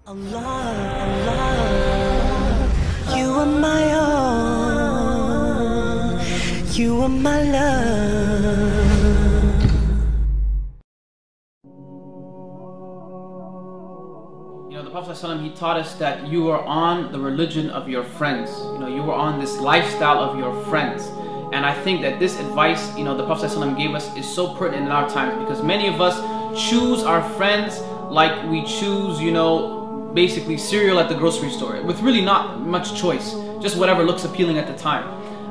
Allah, Allah, you are my all, you are my love. The Prophet ﷺ, he taught us that you are on the religion of your friends. You are on this lifestyle of your friends. And I think that this advice, the Prophet ﷺ gave us is so pertinent in our times, because many of us choose our friends like we choose, basically cereal at the grocery store, with really not much choice, just whatever looks appealing at the time.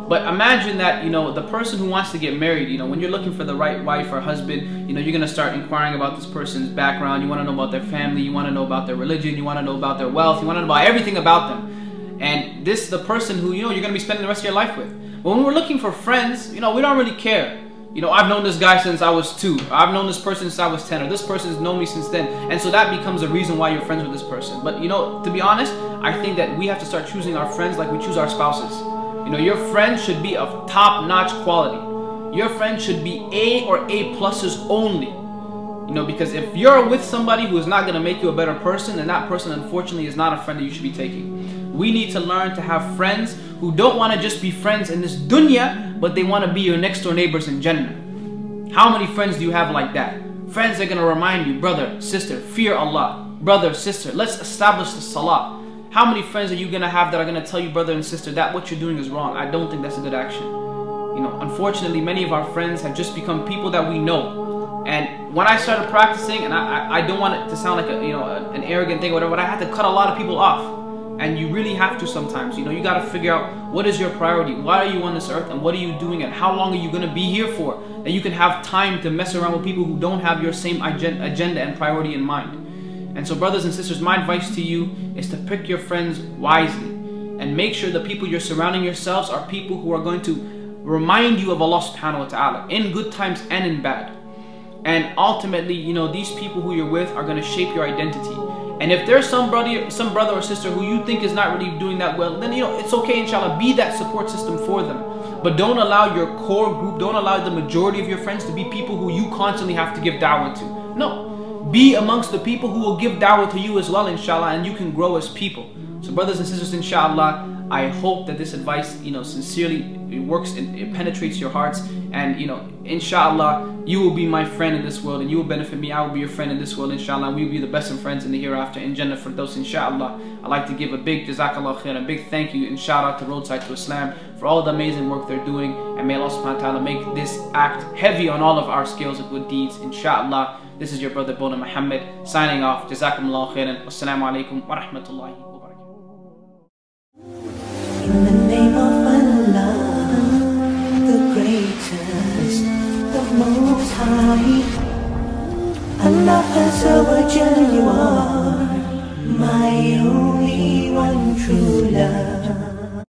But imagine that, the person who wants to get married, when you're looking for the right wife or husband, you're going to start inquiring about this person's background. You want to know about their family, you want to know about their religion, you want to know about their wealth, you want to know about everything about them. And this is the person who, you're going to be spending the rest of your life with. But when we're looking for friends, we don't really care. I've known this guy since I was 2. I've known this person since I was 10, or this person's known me since then. And so that becomes a reason why you're friends with this person. But, to be honest, I think that we have to start choosing our friends like we choose our spouses. Your friend should be of top-notch quality. Your friend should be A or A pluses only. Because if you're with somebody who is not going to make you a better person, then that person unfortunately is not a friend that you should be taking. We need to learn to have friends who don't want to just be friends in this dunya, but they want to be your next door neighbors in Jannah. How many friends do you have like that? Friends that are going to remind you, brother, sister, fear Allah. Brother, sister, let's establish the salah. How many friends are you going to have that are going to tell you, brother and sister, that what you're doing is wrong? I don't think that's a good action. Unfortunately, many of our friends have just become people that we know. And when I started practicing, and I don't want it to sound like an arrogant thing or whatever, but I had to cut a lot of people off. And you really have to sometimes. You got to figure out what is your priority. Why are you on this earth, and what are you doing, and how long are you going to be here for? That you can have time to mess around with people who don't have your same agenda and priority in mind. And so, brothers and sisters, my advice to you is to pick your friends wisely and make sure the people you're surrounding yourselves are people who are going to remind you of Allah subhanahu wa ta'ala in good times and in bad. And ultimately, these people who you're with are going to shape your identity. And if there's some brother or sister who you think is not really doing that well, then it's okay, inshallah, be that support system for them. But don't allow your core group, don't allow the majority of your friends to be people who you constantly have to give da'wah to. No. Be amongst the people who will give da'wah to you as well, inshallah, and you can grow as people. So brothers and sisters, inshallah, I hope that this advice, sincerely, it works and it penetrates your hearts. And, inshallah, you will be my friend in this world, and you will benefit me. I will be your friend in this world, inshallah, and we will be the best of friends in the hereafter, in Jannah Firdaus, inshallah. I'd like to give a big jazakallah khair, a big thank you and shout out to Roadside to Islam for all the amazing work they're doing. And may Allah subhanahu wa ta'ala make this act heavy on all of our scales of good deeds, inshallah. This is your brother Bona Muhammad signing off. Jazakumullah khairan. Wassalamu alaikum wa rahmatullahi wa barakatuh. In the name of Allah, the greatest, the most high, Allah Azza wa Jalla, you are